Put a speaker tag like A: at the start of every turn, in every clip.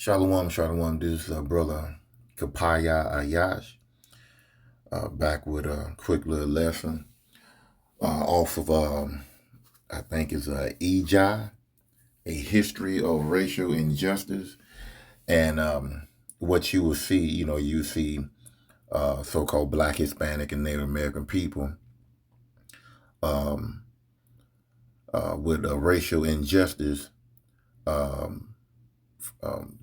A: Shalom, shalom. This is brother Kapaya Ayash, back with a quick little lesson off of, I think it's Ejai, A History of Racial Injustice. And what you will see, you see so-called Black, Hispanic, and Native American people um, with racial injustice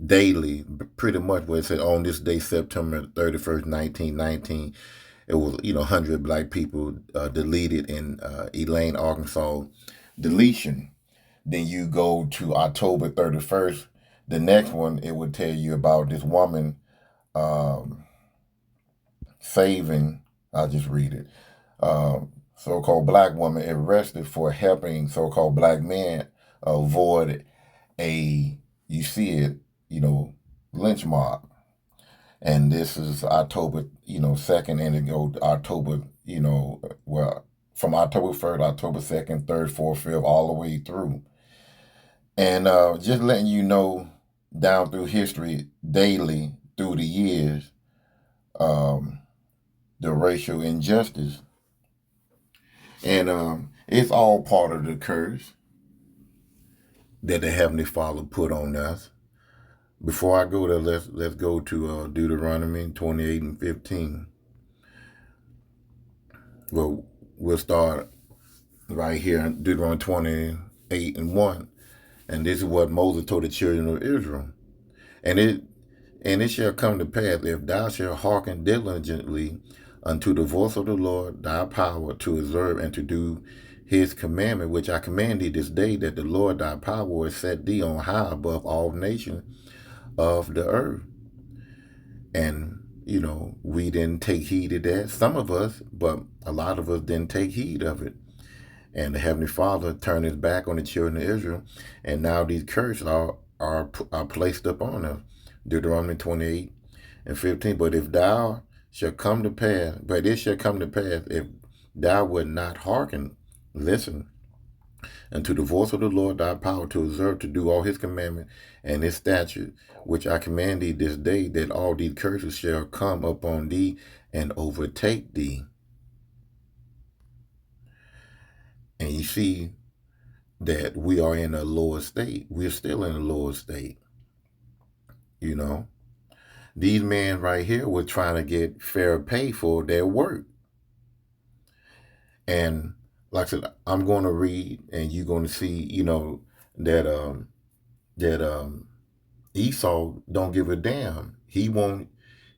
A: daily, pretty much what it said on this day, September 31st, 1919, it was, 100 black people deleted in Elaine, Arkansas, deletion. Then you go to October 31st, the next one, it would tell you about this woman saving, I'll just read it, so-called black woman arrested for helping so-called black men avoid a, you see it, lynch mob. And this is October, 2nd, and it goes October, from October 1st, October 2nd, 3rd, 4th, 5th, all the way through. And just letting you know, down through history, daily, through the years, the racial injustice. And it's all part of the curse that the Heavenly Father put on us. Before I go there, let's go to Deuteronomy 28 and 15. Well, we'll start right here in Deuteronomy 28 and 1. And this is what Moses told the children of Israel. And it shall come to pass, if thou shalt hearken diligently unto the voice of the Lord thy power, to observe and to do his commandment, which I command thee this day, that the Lord thy power will set thee on high above all nations of the earth. And, we didn't take heed of that. Some of us, but a lot of us didn't take heed of it. And the Heavenly Father turned his back on the children of Israel, and now these curses are placed upon us. Deuteronomy 28 and 15. But if thou shall come to pass, but it shall come to pass, if thou wilt not hearken, listen, unto the voice of the Lord thy power, to observe to do all his commandments and his statutes, which I command thee this day, that all these curses shall come upon thee and overtake thee. And you see that we are in a lower state. We're still in a lower state. These men right here were trying to get fair pay for their work. And like I said, I'm going to read, and you're going to see, that Esau don't give a damn. He want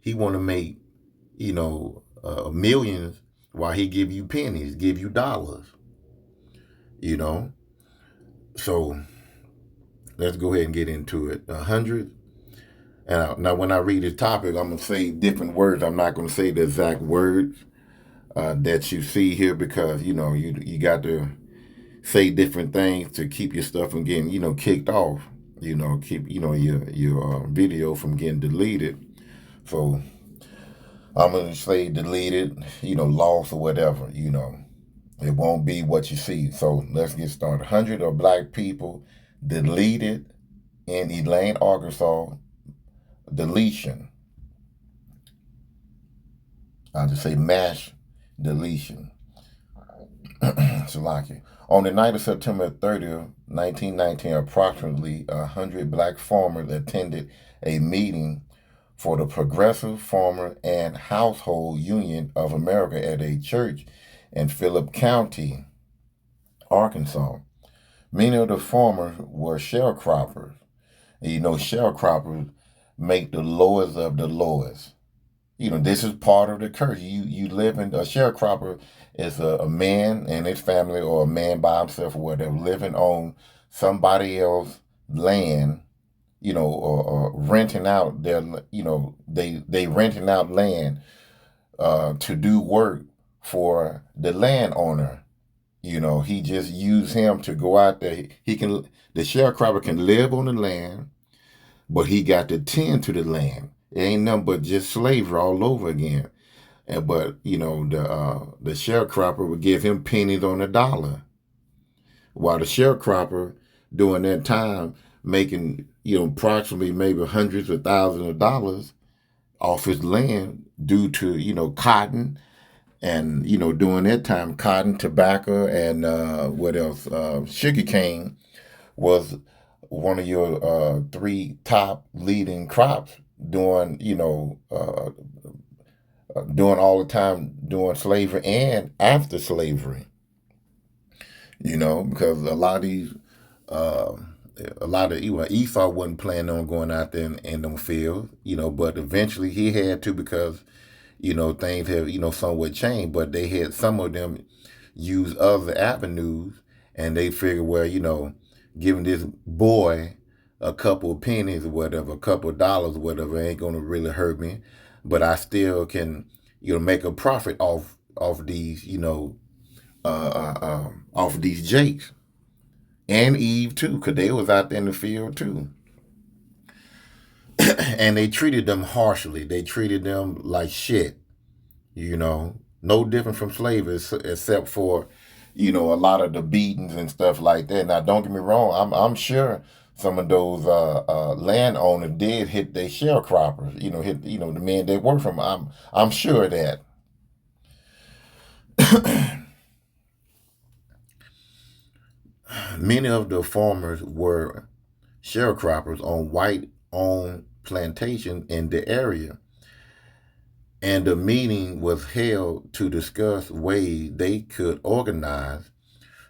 A: to make, millions, while he give you pennies, give you dollars. So let's go ahead and get into it. 100. And now when I read the topic, I'm going to say different words. I'm not going to say the exact words that you see here, because, you got to say different things to keep your stuff from getting, kicked off, keep, your video from getting deleted. So I'm going to say deleted, lost or whatever, It won't be what you see. So let's get started. 100 of black people deleted in Elaine, Arkansas. Deletion. I'll just say mass deletion. Salaki. On the night of September 30th, 1919, approximately 100 black farmers attended a meeting for the Progressive Farmer and Household Union of America at a church in Phillip County, Arkansas. Many of the farmers were sharecroppers. Sharecroppers make the lowest of the lowest. This is part of the curse. You live in, a sharecropper is a man and his family, or a man by himself or whatever, living on somebody else's land, or renting out their, they renting out land to do work for the landowner. He just used him to go out there. The sharecropper can live on the land, but he got to tend to the land. It ain't nothing but just slavery all over again. But the sharecropper would give him pennies on the dollar, while the sharecropper during that time making, approximately maybe hundreds of thousands of dollars off his land due to, cotton and, during that time, cotton, tobacco, and what else? Sugar cane was one of your three top leading crops during, during all the time during slavery and after slavery. Because uh, Esau wasn't planning on going out there in them fields, but eventually he had to because, things have, somewhat changed, but they had some of them use other avenues and they figure, well, giving this boy a couple of pennies or whatever, a couple of dollars or whatever, ain't gonna really hurt me, but I still can, make a profit off these, off of these Jakes and Eve too, because they was out there in the field too. And they treated them harshly. They treated them like shit, no different from slavery, except for, a lot of the beatings and stuff like that. Now, don't get me wrong, I'm sure some of those landowners did hit their sharecroppers, hit, the men they work from. I'm sure of that. Many of the farmers were sharecroppers on white-owned plantations in the area, and the meeting was held to discuss ways they could organize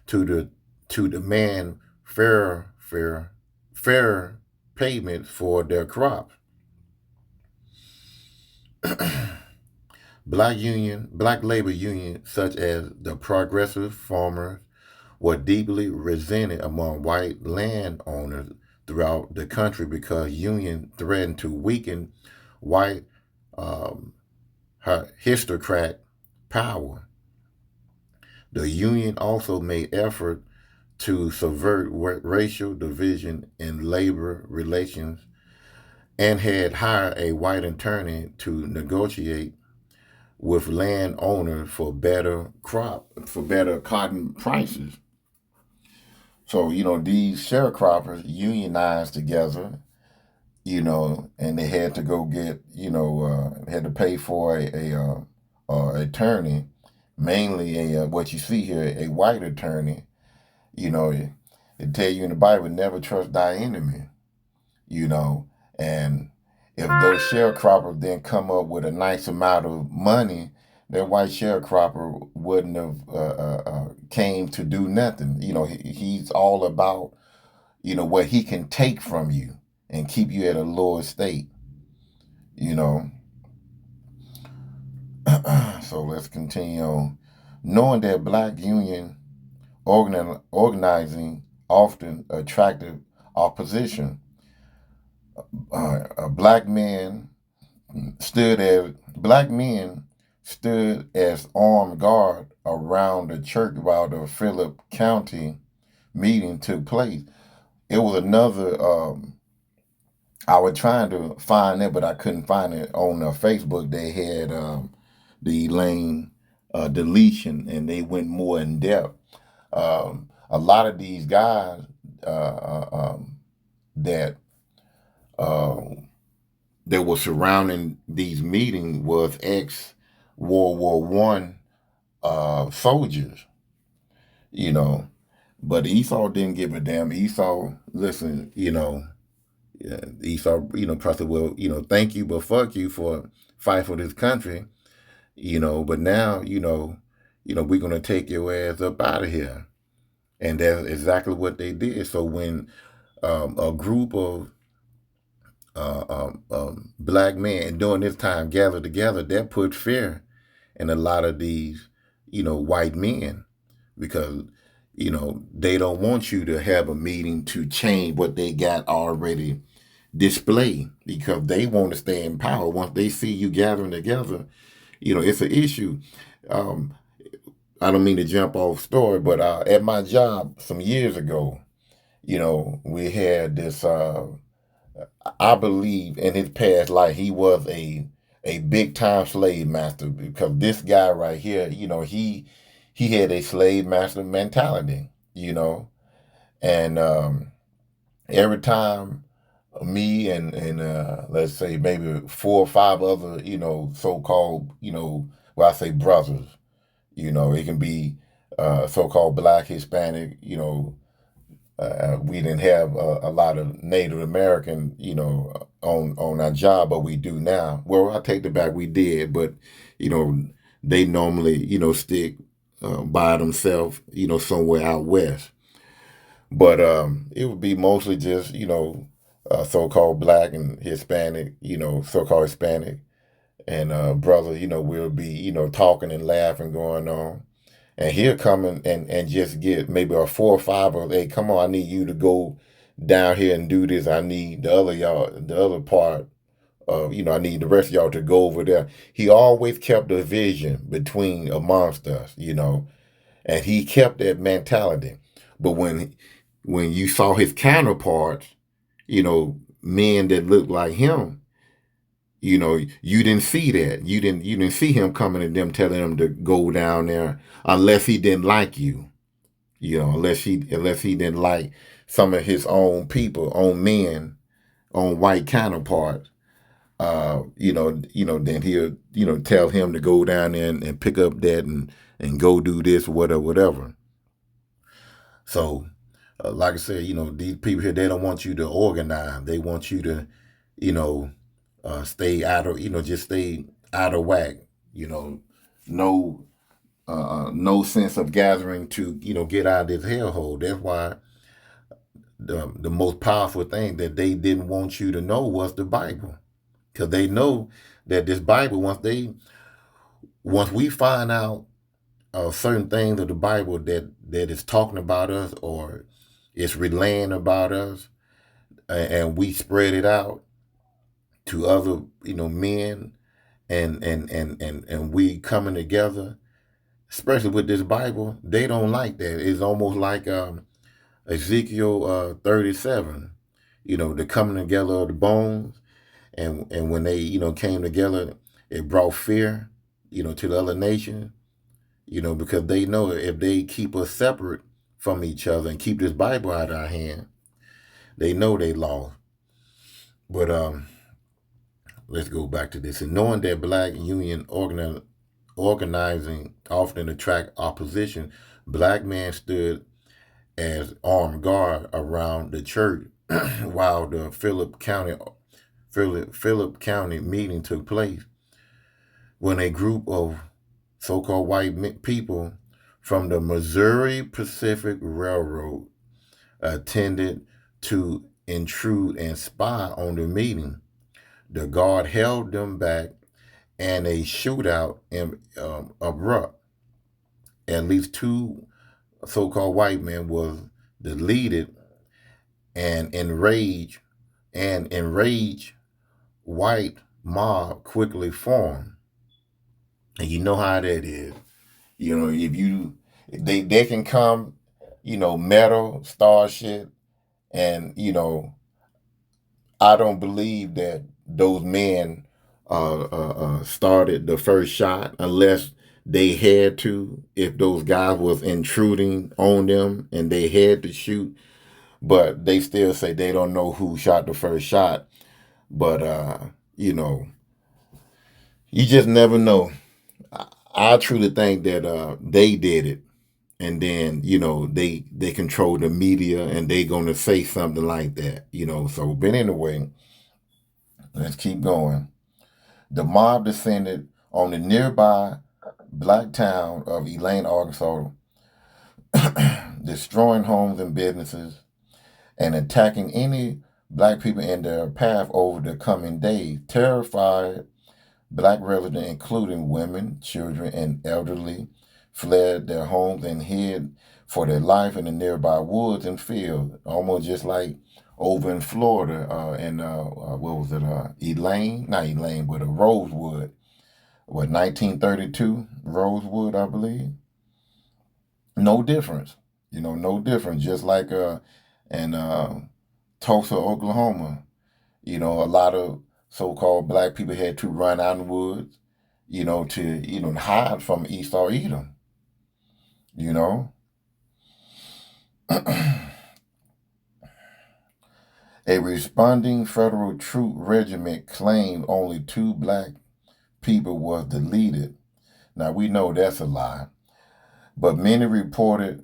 A: to the to demand fair payments for their crops. Black labor unions such as the Progressive Farmers were deeply resented among white landowners throughout the country because union threatened to weaken white um, aristocrat power. The union also made effort to subvert racial division in labor relations and had hired a white attorney to negotiate with landowners for better cotton prices. So, these sharecroppers unionized together, and they had to go get, had to pay for a attorney, mainly what you see here, a white attorney. It tell you in the Bible, never trust thy enemy, you know, and if those sharecroppers then come up with a nice amount of money, that white sharecropper wouldn't have came to do nothing. He's all about, what he can take from you and keep you at a lower state, you know. So let's continue on. Knowing that black union organizing often attracted opposition, black men black men stood as armed guard around the church while the Phillip County meeting took place. It was another. I was trying to find it, but I couldn't find it on Facebook. They had the lane deletion, and they went more in depth. A lot of these guys that uh, that was surrounding these meetings was ex World War One soldiers, you know. But Esau didn't give a damn. Esau, listen, Esau, probably, well, thank you, but fuck you for fight for this country, But now, we're gonna take your ass up out of here, and that's exactly what they did. So when a group of black men during this time gathered together, that put fear in a lot of these, white men because, they don't want you to have a meeting to change what they got already displayed because they want to stay in power. Once they see you gathering together, it's an issue. Um, I don't mean to jump off story, but at my job some years ago, we had this. I believe in his past life he was a big time slave master because this guy right here, he had a slave master mentality, and Every time me and let's say maybe 4 or 5 other, so-called, well, I say brothers, it can be so-called black, Hispanic, we didn't have a lot of Native American, on our job, but we do now. Well, I take it back, we did, but you know, they normally, stick by themselves, somewhere out west. But it would be mostly just, so-called black and Hispanic, so-called Hispanic, and brother, we'll be, talking and laughing going on. And he'll come and just get maybe a 4 or 5 of, hey, come on, I need you to go down here and do this. I need the other part of, I need the rest of y'all to go over there. He always kept a vision between amongst us, and he kept that mentality. But when you saw his counterparts, men that looked like him, you didn't see that. You didn't see him coming to them telling them to go down there unless he didn't like you. Unless he didn't like some of his own people, own men, own white counterparts. Then he'll tell him to go down there and pick up that and go do this, whatever, whatever. So, like I said, these people here, they don't want you to organize. They want you to, you know, stay out of, just stay out of whack. You know, no, no sense of gathering to, get out of this hellhole. That's why the most powerful thing that they didn't want you to know was the Bible, because they know that this Bible, once we find out certain things of the Bible that is talking about us or it's relaying about us, and we spread it out to other men, and we coming together, especially with this Bible, they don't like that. It's almost like Ezekiel 37, the coming together of the bones, and when they came together, it brought fear, to the other nation, because they know if they keep us separate from each other and keep this Bible out of our hand, they know they lost. But let's go back to this. And knowing that black union organizing often attract opposition, black men stood as armed guard around the church while the Phillip County meeting took place, when a group of so-called white people from the Missouri Pacific Railroad attended to intrude and spy on the meeting. The guard held them back, and a shootout erupt. At least 2 so-called white men was deleted, and enraged white mob quickly formed. And you know how that is. If they can come, metal, star shit, and I don't believe that those men started the first shot unless they had to. If those guys was intruding on them and they had to shoot, but they still say they don't know who shot the first shot. But you just never know. I truly think that they did it, and then they control the media and they gonna say something like that. So but anyway, let's keep going. The mob descended on the nearby black town of Elaine, Arkansas, destroying homes and businesses and attacking any black people in their path over the coming days. Terrified black residents, including women, children, and elderly, fled their homes and hid for their life in the nearby woods and fields, almost just like over in Florida, in what was it, Elaine? Not Elaine, but Rosewood. What, 1932? Rosewood, I believe. No difference. No difference. Just like in Tulsa, Oklahoma. A lot of so-called black people had to run out in the woods, to hide from Esau Edom. You know, A responding federal troop regiment claimed only 2 black people was deleted. Now we know that's a lie, but many reporters,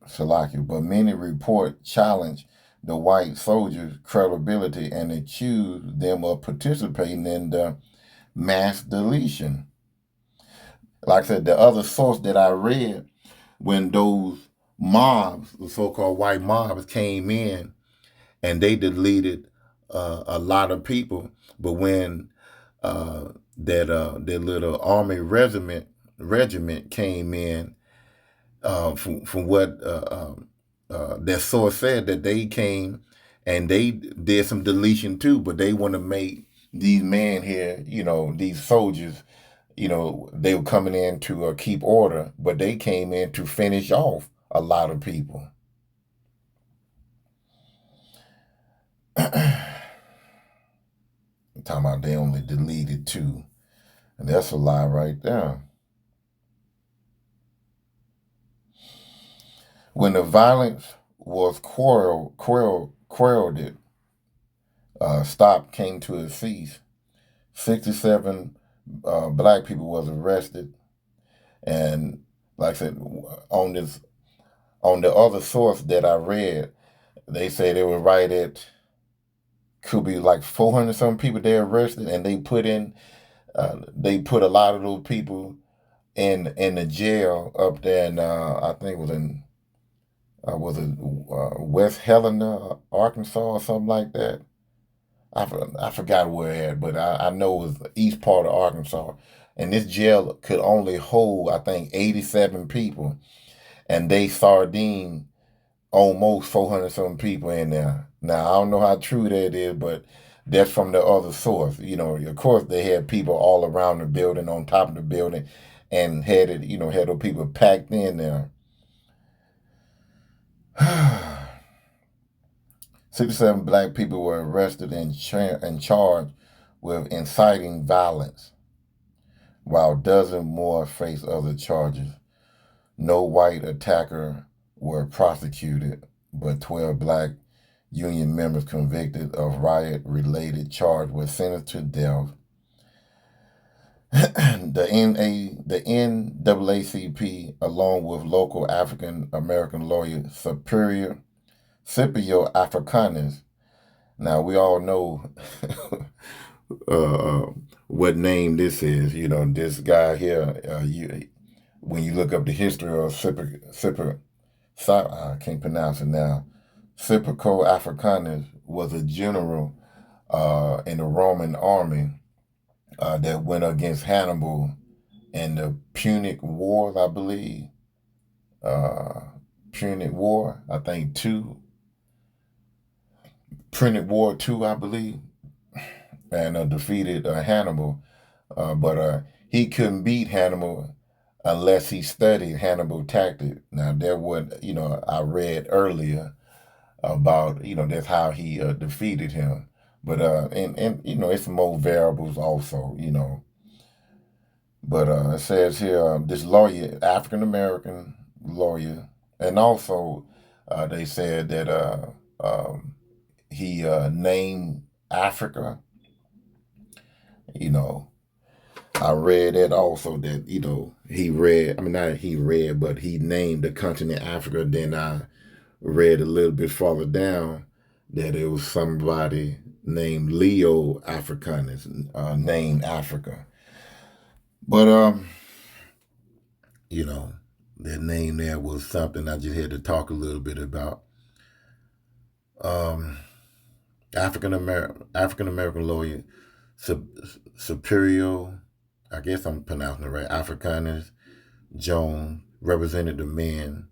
A: Salaki, but many report challenged the white soldiers' credibility and accused them of participating in the mass deletion. Like I said, the other source that I read, when those mobs, the so-called white mobs, came in and they deleted a lot of people, but when that little army regiment came in, from what that source said, that they came and they did some deletion too, but they want to make these men here, these soldiers, they were coming in to keep order, but they came in to finish off a lot of people. I'm talking about they only deleted 2. And that's a lie right there. When the violence was quelled, stop came to a cease. 67 black people was arrested, and like I said, on the other source that I read, they say they were right at, could be like 400 some people they arrested, and they put a lot of those people in the jail up there in I think it was it West Helena, Arkansas, or something like that. I forgot where it at, but I know it was the east part of Arkansas. And this jail could only hold, I think, 87 people. And they sardine almost 400 some people in there. Now, I don't know how true that is, but that's from the other source. Of course, they had people all around the building, on top of the building, and had those people packed in there. 67 black people were arrested and charged with inciting violence, while dozens more faced other charges. No white attacker were prosecuted, but 12 black union members convicted of riot-related charge were sentenced to death. The NAACP, along with local African American lawyer Scipio Africanus. Now we all know what name this is. This guy here. When you look up the history of I can't pronounce it now. Scipio Africanus was a general in the Roman army that went against Hannibal in the Punic Wars, I believe. Punic War, I think Punic War 2, I believe, and defeated Hannibal. But he couldn't beat Hannibal unless he studied Hannibal tactics. Now, there what I read earlier about that's how he defeated him. But and it's more variables also. But it says here this lawyer, African American lawyer, and also they said that he named Africa. I read that also, that he read. I mean, not he read, but he named the continent Africa. Then I read a little bit farther down that it was somebody named Leo Africanus named Africa. But that name there was something I just had to talk a little bit about. African American lawyer Superior, I guess I'm pronouncing it right, Africanus Jones represented the men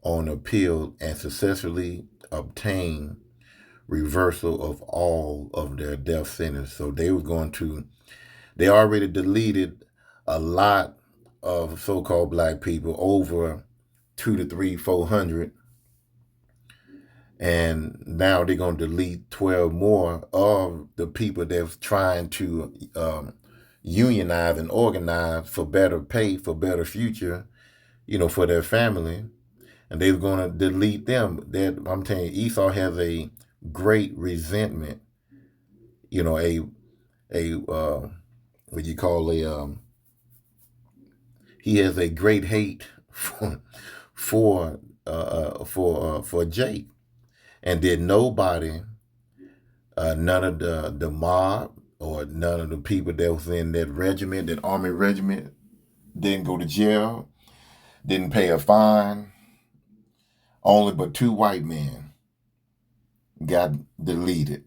A: on appeal and successfully obtained reversal of all of their death sentence. So they already deleted a lot of so-called black people, over 200 to 400, and now they're going to delete 12 more of the people that's trying to unionize and organize for better pay, for better future, for their family. and they were going to delete them. That I'm telling you, Esau has a great resentment. You know, a what you call a he has a great hate for for Jake, and did nobody, none of the mob or none of the people that was in that regiment, that army regiment, didn't go to jail, didn't pay a fine. Only but two white men got deleted.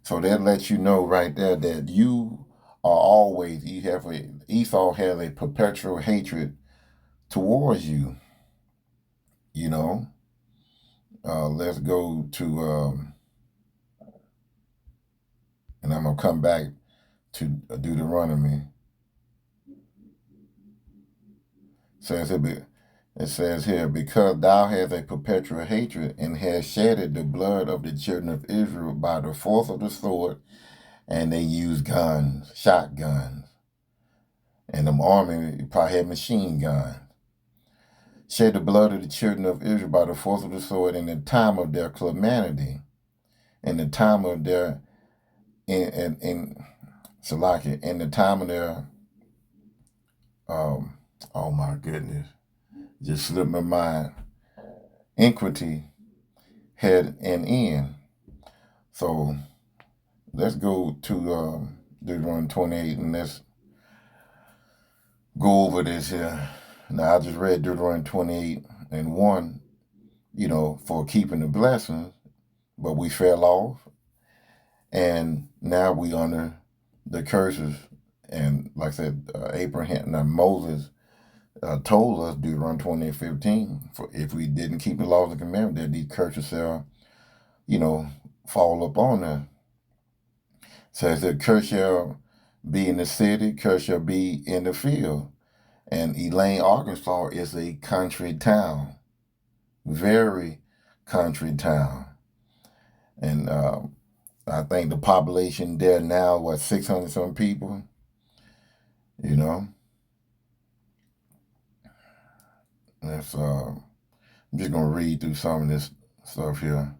A: So that lets you know right there that you are always, Esau has a perpetual hatred towards you. You know, let's go to, and I'm gonna come back to Deuteronomy. It says here, because thou hast a perpetual hatred and hast shedded the blood of the children of Israel by the force of the sword, and they use guns, shotguns, and the army probably had machine guns. Shed the blood of the children of Israel by the force of the sword in the time of their calamity, in the time of their in Salakia, in the time of their oh my goodness, just slipped my mind. Iniquity had an end. So let's go to Deuteronomy 28 and let's go over this here. Now I just read Deuteronomy 28 and 1, for keeping the blessings, but we fell off, and now we under the curses. And like I said, Moses told us, Deuteronomy 28:15, for if we didn't keep the laws and commandments, that these curses shall, fall upon us. Says that curse shall be in the city, curse shall be in the field. And Elaine, Arkansas is a country town, very country town. And I think the population there now, 600 some people, That's I'm just gonna read through some of this stuff here.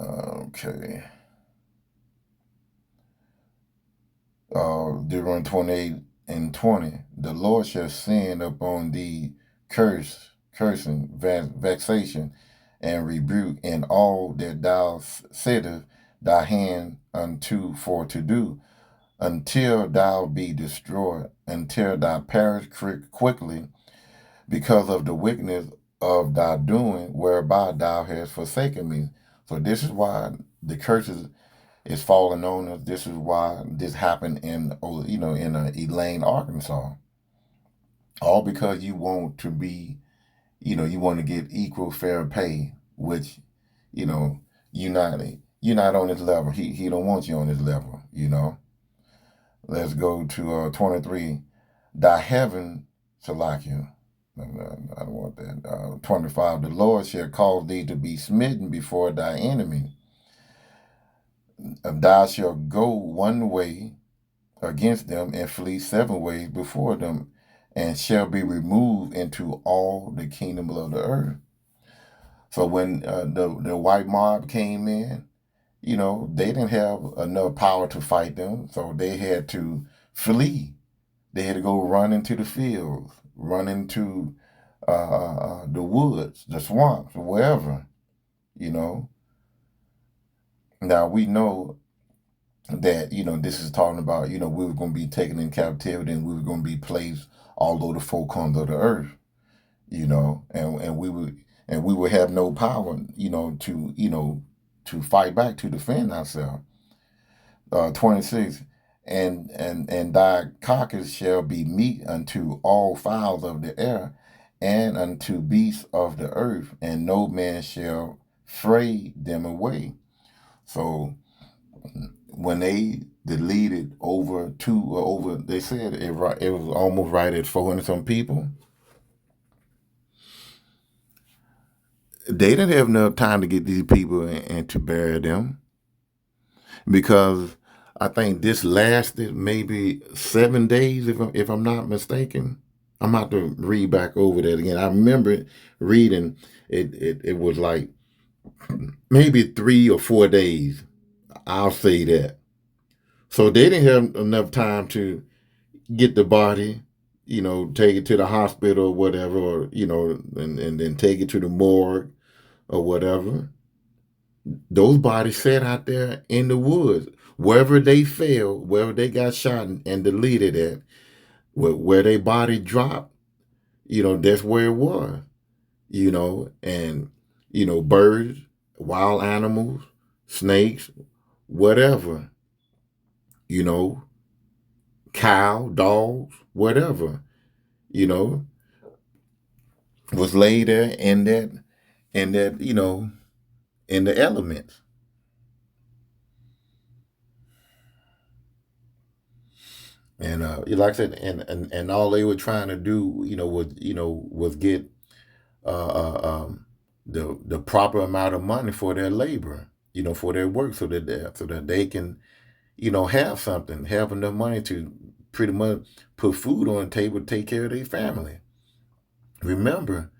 A: Okay. Deuteronomy 28 and 20. The Lord shall send upon thee cursing, vexation, and rebuke in all that thou settest thy hand unto for to do, until thou be destroyed, until thou perish quickly, because of the wickedness of thy doing, whereby thou hast forsaken me. So this is why the curses is falling on us. This is why this happened in Elaine, Arkansas. All because you want to be, you want to get equal fair pay, which, you're not on this level. He don't want you on this level. Let's go to 23. Thy heaven, Salakia. I don't want that. 25. The Lord shall cause thee to be smitten before thy enemy. Thou shalt go one way against them and flee 7 ways before them, and shall be removed into all the kingdom of the earth. So when the white mob came in, they didn't have enough power to fight them, so they had to flee. They had to go run into the fields, run into the woods, the swamps, or wherever, Now we know that, this is talking about, we were going to be taken in captivity and we were going to be placed all over the four corners of the earth, and we would have no power, to fight back, to defend ourselves. 26, and thy carcass shall be meat unto all fowls of the air, and unto beasts of the earth, and no man shall fray them away. So when they deleted they said it was almost right at 400 some people. They didn't have enough time to get these people and to bury them, because I think this lasted maybe 7 days, if I'm not mistaken. I'm about to read back over that again. I remember reading it. It was like maybe 3 or 4 days. I'll say that. So they didn't have enough time to get the body, take it to the hospital or whatever, or and then take it to the morgue or whatever. Those bodies sat out there in the woods, wherever they fell, wherever they got shot and deleted at, where their body dropped. That's where it was. And birds, wild animals, snakes, whatever. You know, cow, dogs, whatever. You know, was laid there in that in the elements. And like I said, and all they were trying to do, was get the proper amount of money for their labor, for their work, so that they can, have something, have enough money to pretty much put food on the table, take care of their family. Remember,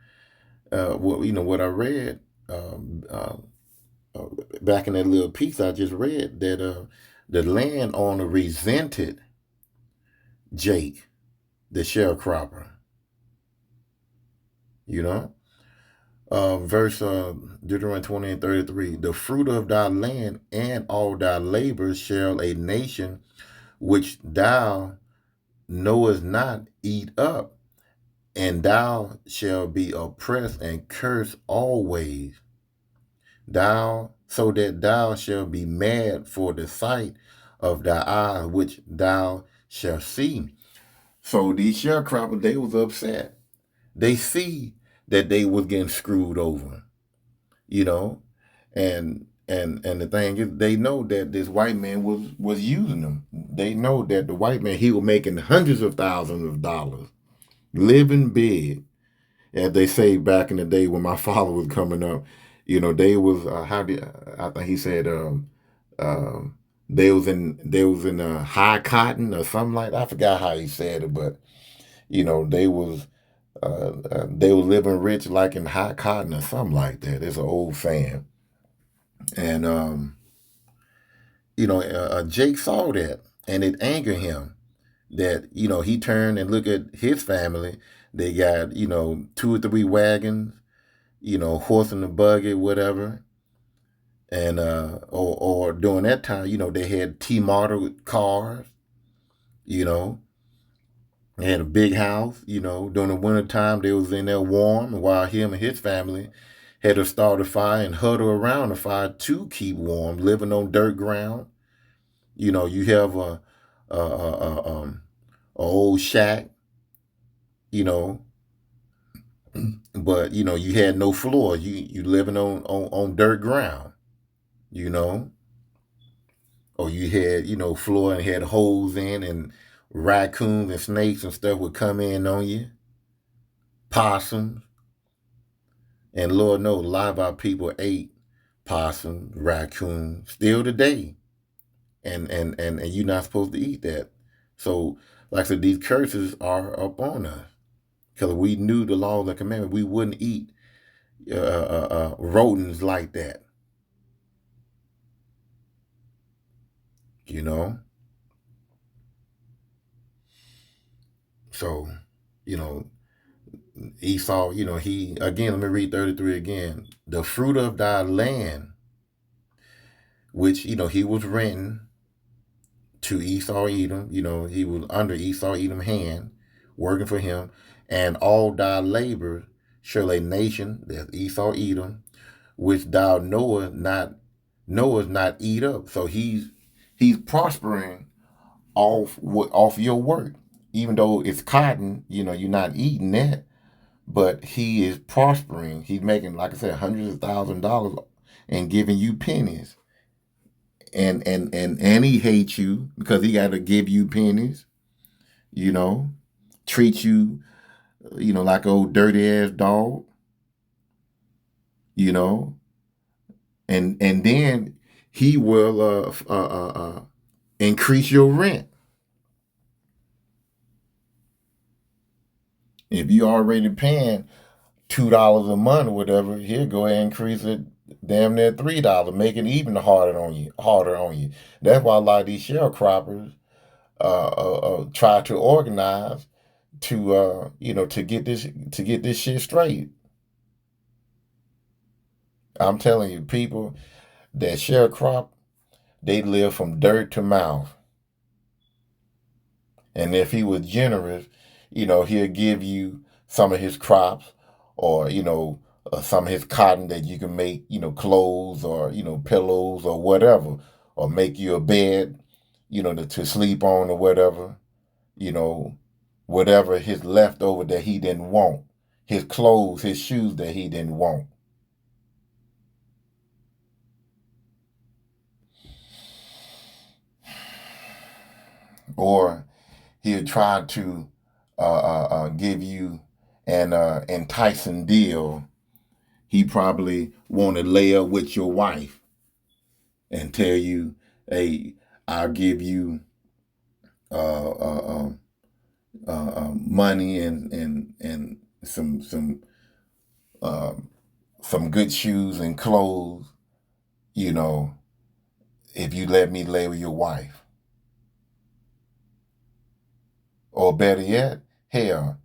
A: what I read um, uh, uh, back in that little piece I just read, that the landowner resented Jake, the sharecropper. You know, verse Deuteronomy 20:33: The fruit of thy land and all thy labors shall a nation which thou knowest not eat up, and thou shalt be oppressed and cursed always. Thou so that thou shalt be mad for the sight of thy eyes, which thou shalt see. So these sharecroppers, they was upset. They see that they was getting screwed over, you know, and the thing is, they know that this white man was using them. They know that the white man, he was making hundreds of thousands of dollars, living big, as they say back in the day when my father was coming up. They was how did I think he said they was in high cotton or something like that. I forgot how he said it, but they was living rich like in high cotton or something like that. It's an old saying. And Jake saw that, and it angered him that he turned and looked at his family. They got 2 or 3 wagons, horse and a buggy, whatever. And or during that time, they had T model cars. You know, they had a big house. During the winter time, they was in there warm, while him and his family had to start a fire and huddle around the fire to keep warm, living on dirt ground. You have a old shack, you know, but you had no floor. You living on dirt ground, you know, or you had floor and had holes in, and raccoons and snakes and stuff would come in on you, possums, and Lord knows a lot of our people ate possum, raccoon, still today, and you're not supposed to eat that. So, like I said, these curses are upon us because we knew the laws and commandments. We wouldn't eat rodents like that, you know. So, you know, Esau, he again. Let me read 33 again. The fruit of thy land, which he was renting to Esau Edom. He was under Esau Edom hand, working for him, and all thy labor shall a nation, that's Esau Edom, which thou knowest not eat up. So he's prospering off your work, even though it's cotton. You're not eating that, but he is prospering. He's making, like I said, hundreds of $1,000s and giving you pennies. And he hates you because he got to give you pennies. You know, treat you like an old dirty ass dog. You know, and then he will increase your rent. If you already paying $2 a month or whatever, he'll go ahead and increase it damn near $3, make it even harder on you. Harder on you. That's why a lot of these sharecroppers try to organize to to get this shit straight. I'm telling you, people that sharecrop, they live from dirt to mouth. And if he was generous, he'll give you some of his crops, or some of his cotton that you can make, clothes, or pillows or whatever, or make you a bed, to sleep on or whatever, you know, whatever his leftover that he didn't want, his clothes, his shoes that he didn't want. Or he'll try to give you an enticing deal. He probably want to lay up with your wife and tell you, "Hey, I'll give you uh, uh, money and uh, some good shoes and clothes, you know, if you let me lay with your wife." Or better yet, hell,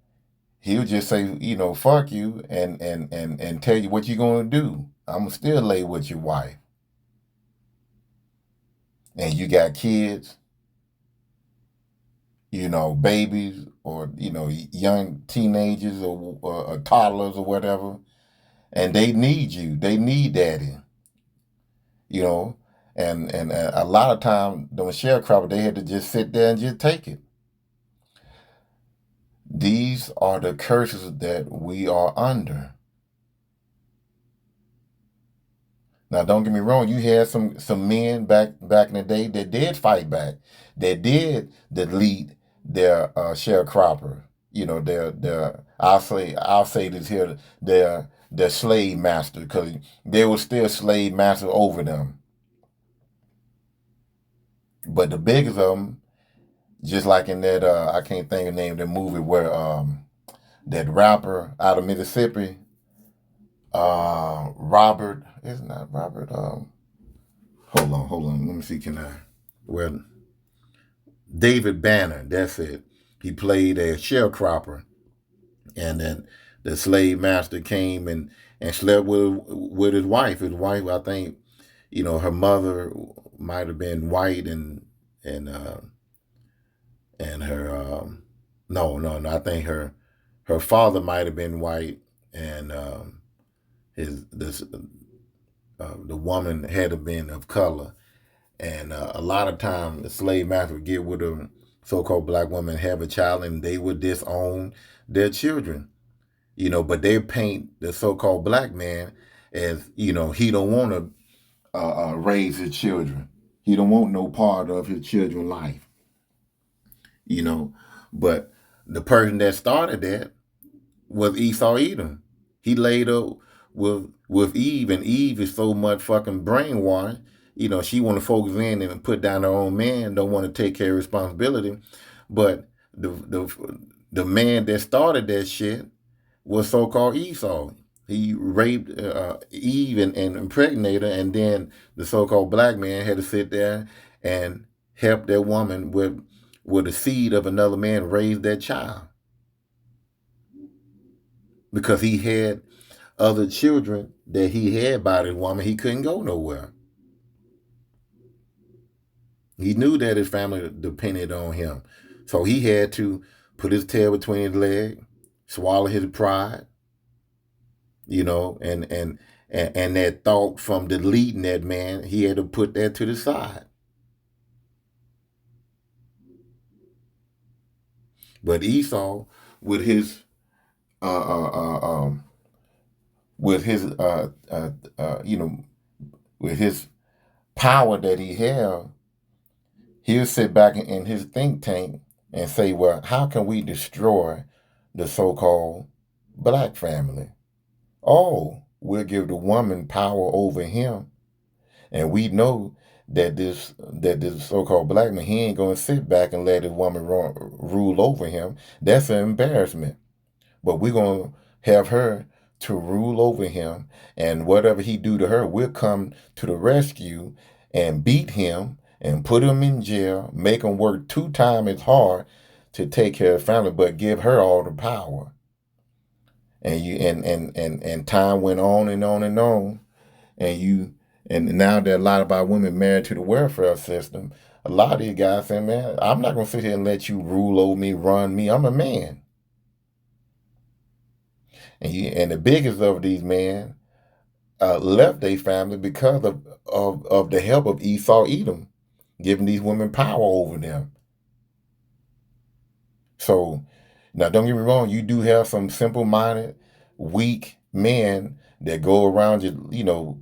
A: he'll just say, fuck you, and tell you what you're gonna do. I'm gonna still lay with your wife, and you got kids, babies, or young teenagers, or toddlers or whatever, and they need you. They need daddy, you know. And a lot of time, the sharecropper, they had to just sit there and just take it. These are the curses that we are under. Now, don't get me wrong. You had some men back in the day that did fight back, that did delete their sharecropper. Their I'll say this here, their slave master, because they were still slave master over them. But the biggest of them, just like in that I can't think of the name of the movie where that rapper out of Mississippi, Robert, it's not Robert. Hold on. Let me see. Can I? Well, David Banner. That's it. He played a sharecropper, and then the slave master came and slept with his wife. His wife, I think, her mother might have been white, and and her no. I think her father might have been white, and his this the woman had to been of color. And a lot of times, the slave master would get with a so-called black woman, have a child, and they would disown their children. But they paint the so-called black man as, he don't want to raise his children. He don't want no part of his children's life. You know, but the person that started that was Esau Edom. He laid up with Eve, and Eve is so much fucking brainwashed. She want to focus in and put down her own man, don't want to take care of responsibility. But the man that started that shit was so-called Esau. He raped Eve and impregnated her, and then the so-called black man had to sit there and help that woman with the seed of another man raise that child, because he had other children that he had by this woman. He couldn't go nowhere. He knew that his family depended on him. So he had to put his tail between his legs, swallow his pride, and that thought from deleting that man, he had to put that to the side. But Esau, with his uh, uh, uh, um, with his with his power that he held, he'll sit back in his think tank and say, well, how can we destroy the so-called black family? Oh, we'll give the woman power over him. And we know that this so-called black man, he ain't gonna sit back and let his woman rule over him. That's an embarrassment. but we're going to have her to rule over him, and whatever he do to her, we'll come to the rescue and beat him and put him in jail, make him work 2 times as hard to take care of the family, but give her all the power. And you and time went on and on and on, and now that a lot of our women married to the welfare system, a lot of these guys say, man, I'm not gonna sit here and let you rule over me, run me. I'm a man. And the biggest of these men left their family because of the help of Esau Edom, giving these women power over them. So now, don't get me wrong, you do have some simple-minded, weak men that go around just,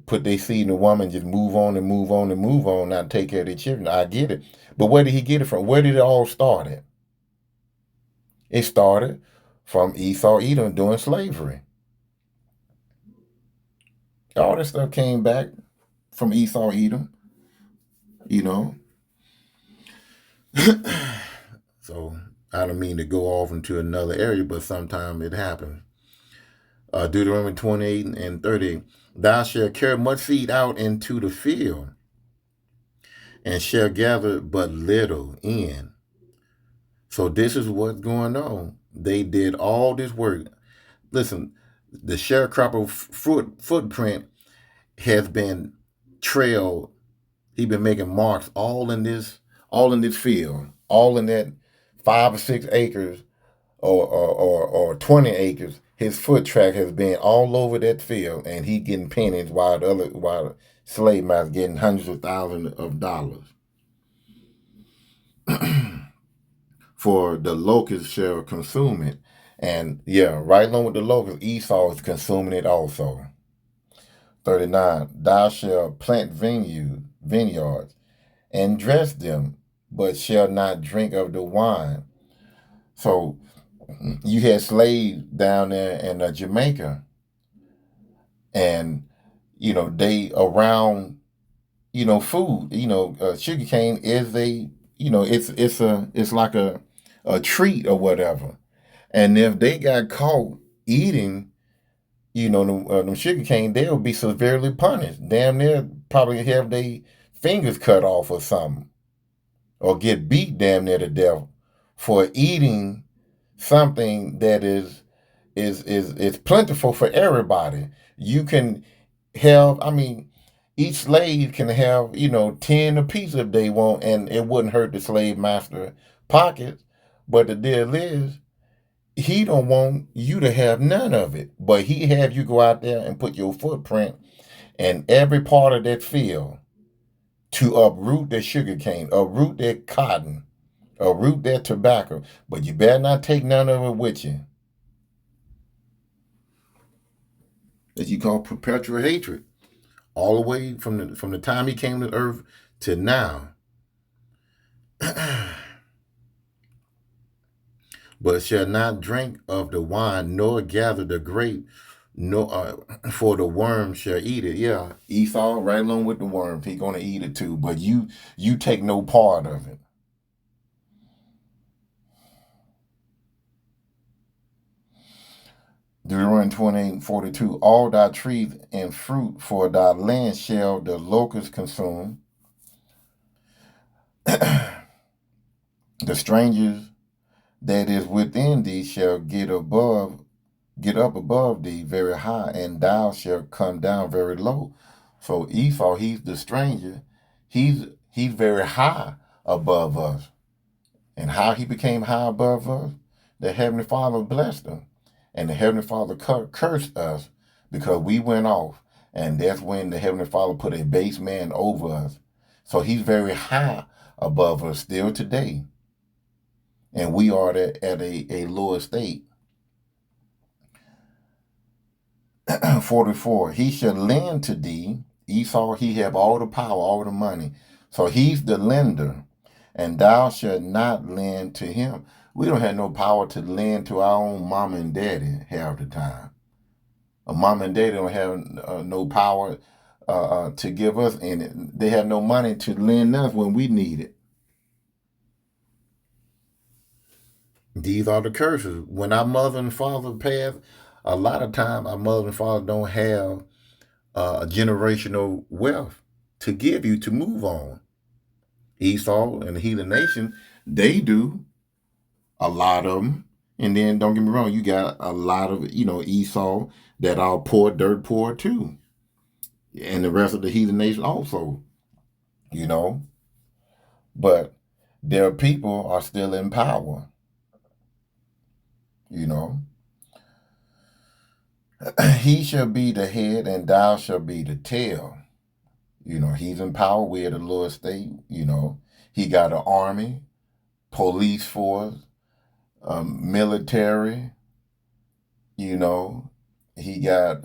A: put their seed in a woman, just move on and move on and move on, not take care of their children. I get it. But where did he get it from? Where did it all start at? It started from Esau Edom doing slavery. All this stuff came back from Esau Edom, you know. So I don't mean to go off into another area, but sometimes it happens. Deuteronomy 28 and 30. Thou shalt carry much seed out into the field, and shall gather but little in. So this is what's going on. They did all this work. Listen, the sharecropper footprint has been trailed. He's been making marks all in this field, all in that 5 or 6 acres or 20 acres. His foot track has been all over that field, and he getting pennies while the slave masters getting hundreds of thousands of dollars. For the locusts shall consume it. And yeah, right along with the locusts, Esau is consuming it also. 39. Thou shalt plant vineyards, and dress them, but shall not drink of the wine. So you had slaves down there in Jamaica, and they around food. Sugar cane is it's like a treat or whatever. And if they got caught eating, them sugar cane, they'll be severely punished. Damn near probably have their fingers cut off or something, or get beat damn near to death for eating something that is plentiful for everybody. You can have, each slave can have, 10 apiece if they want, and it wouldn't hurt the slave master pockets. But the deal is, he don't want you to have none of it, but he have you go out there and put your footprint in every part of that field to uproot that sugar cane, uproot that cotton, uproot that tobacco. But you better not take none of it with you. That you call perpetual hatred, all the way from the time he came to earth to now. But shall not drink of the wine, nor gather the grape, for the worm shall eat it. Yeah, Esau, right along with the worms, he gonna eat it too. But you take no part of it. Deuteronomy 28:42. All thy trees and fruit for thy land shall the locust consume. The strangers that is within thee shall get up above thee very high, and thou shalt come down very low. So Esau, he's the stranger. He's very high above us. And how he became high above us? The Heavenly Father blessed him. And the Heavenly Father cursed us because we went off. And that's when the Heavenly Father put a base man over us. So he's very high above us still today. And we are at a lower state. 44. He shall lend to thee. Esau, he have all the power, all the money. So he's the lender. And thou shalt not lend to him. We don't have no power to lend to our own mama and daddy half the time. A mama and daddy don't have no power to give us any. They have no money to lend us when we need it. These are the curses. When our mother and father pass, a lot of time our mother and father don't have a generational wealth to give you to move on. Esau and the heathen nation, they do, a lot of them. And then don't get me wrong, you got a lot of, Esau that are poor, dirt poor too. And the rest of the heathen nation also, you know. But their people are still in power, you know. He shall be the head and thou shall be the tail. He's in power. We're the Lord state, He got an army, police force, military, you know. He got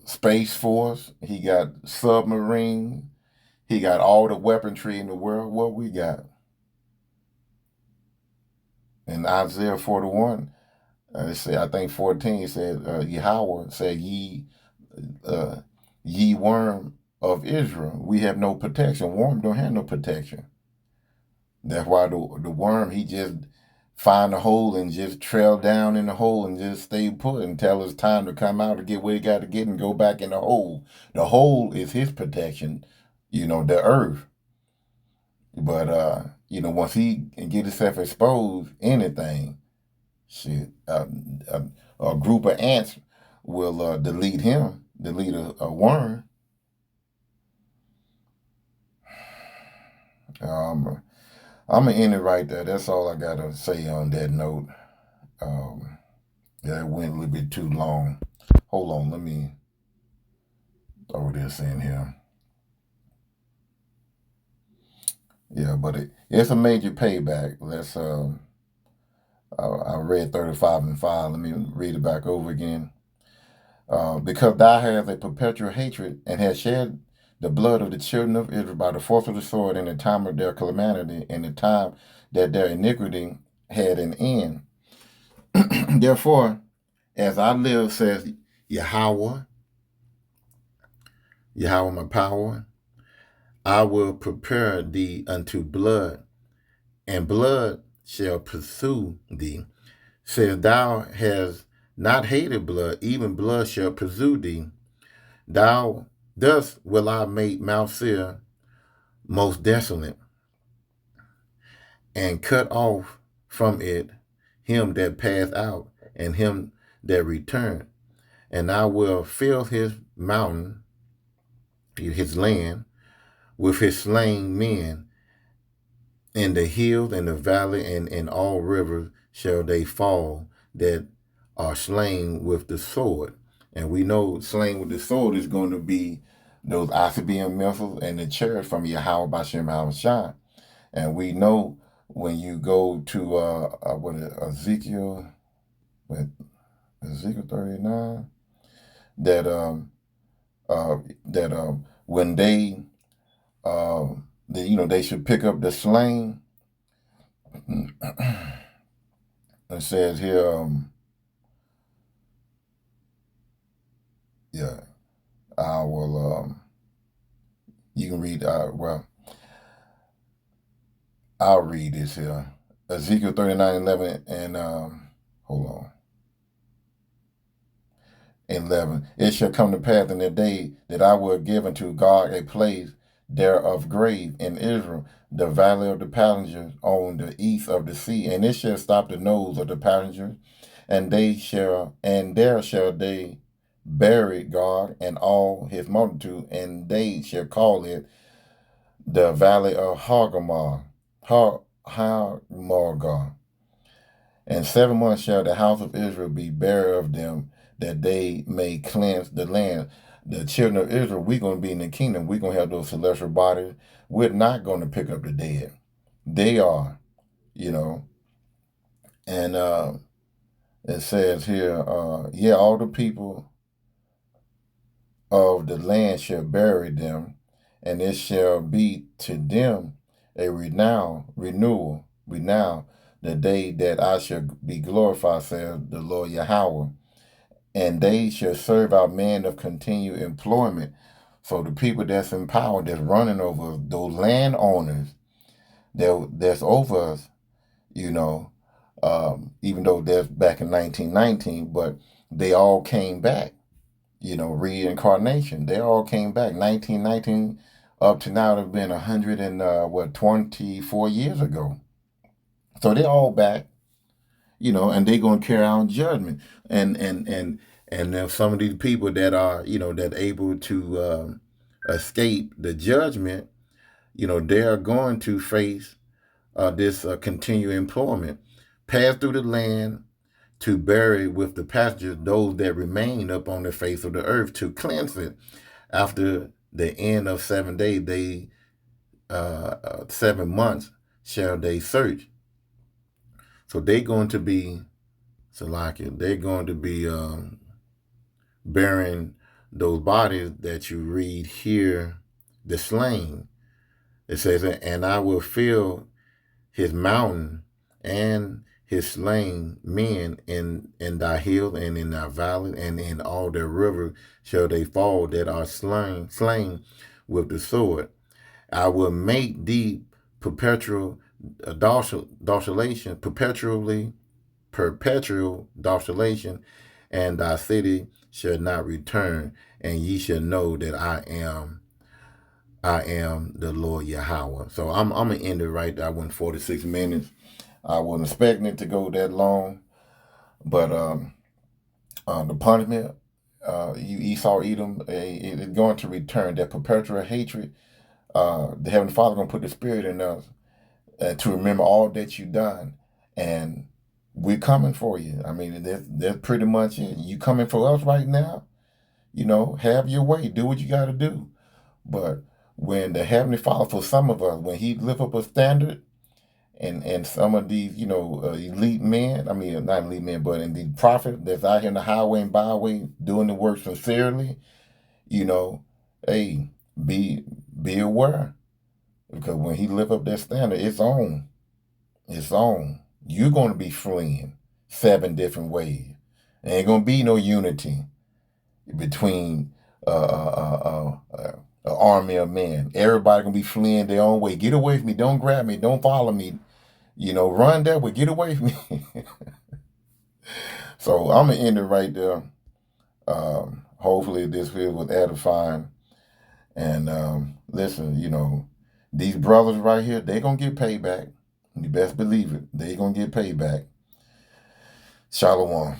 A: space force. He got submarine. He got all the weaponry in the world. What we got? In Isaiah 41, I think 14 said, Yahweh said, uh, ye worm of Israel, we have no protection. Worm don't have no protection. That's why the worm, he just find a hole and just trail down in the hole and just stay put until it's time to come out to get where he got to get and go back in the hole. The hole is his protection, the earth. But once he get himself exposed, anything, shit, a group of ants will delete him, delete a worm. I'm gonna end it right there. That's all I gotta say on that note. Yeah, it went a little bit too long. Hold on, let me throw this in here. Yeah, but it's a major payback. I read 35 and 5. Let me read it back over again. Because thou hast a perpetual hatred and hast shed the blood of the children of Israel by the force of the sword in the time of their calamity, in the time that their iniquity had an end. Therefore, as I live, says Yahweh, my power, I will prepare thee unto blood, and blood shall pursue thee. Says thou hast not hated blood, even blood shall pursue thee. Thus will I make Mount Seir most desolate, and cut off from it him that passed out, and him that returned. And I will fill his mountain, his land, with his slain men. In the hills and the valley and in all rivers shall they fall that are slain with the sword. And we know slain with the sword is going to be those Asabian missiles and the chariots from Yahweh Bashem Shai. And we know when you go to Ezekiel 39, that when they should pick up the slain. It says here, I will. You can read. I'll read this here. Ezekiel 39:11 and hold on. 11. It shall come to pass in the day that I will give unto God a place there of grave in Israel, the valley of the passengers on the east of the sea, and it shall stop the nose of the passengers, and there shall they bury God and all his multitude, and they shall call it the valley of Hargamar, Harmargah. And 7 months shall the house of Israel be buried of them, that they may cleanse the land. The children of Israel, we're going to be in the kingdom. We're going to have those celestial bodies. We're not going to pick up the dead. They are, And it says here, all the people of the land shall bury them, and it shall be to them a renewal, the day that I shall be glorified, says the Lord Yahweh. And they shall serve our men of continued employment. So the people that's in power, that's running over us, those landowners that's over us, you know, even though that's back in 1919, but they all came back, reincarnation. They all came back. 1919 up to now, it have been 100 and, 24 years ago. So they're all back, and they're going to carry out judgment. And then some of these people that are, that able to escape the judgment, they're going to face this continued employment, pass through the land to bury with the passengers those that remain up on the face of the earth to cleanse it. After the end of 7 days, 7 months shall they search. So they're going to be, Salakia, they're going to be burying those bodies that you read here, the slain. It says, and I will fill his mountain and his slain men in thy hills and in thy valleys and in all their rivers shall they fall that are slain with the sword. I will make thee perpetual desolation, perpetual desolation, and thy city shall not return, and ye shall know that I am the Lord Yahweh. So I'm gonna end it right there. I went 46 minutes. I wasn't expecting it to go that long, but the punishment, you Esau, Edom, it is going to return. That perpetual hatred. The Heavenly Father gonna put the Spirit in us to remember all that you've done, and we're coming for you. I mean, that's pretty much it. You coming for us right now? Have your way. Do what you got to do. But when the Heavenly Father, for some of us, when He lift up a standard, and some of these, elite men, I mean, not elite men, but in the prophet that's out here in the highway and byway doing the work sincerely, hey, be aware. Because when He lift up that standard, it's on. It's on. You're going to be fleeing 7 different ways. There ain't going to be no unity between an army of men. Everybody going to be fleeing their own way. Get away from me. Don't grab me. Don't follow me. Run that way. Get away from me. So I'm going to end it right there. Hopefully this video was edifying. And listen, these brothers right here, they going to get payback. You best believe it. They going to get payback. Shalom.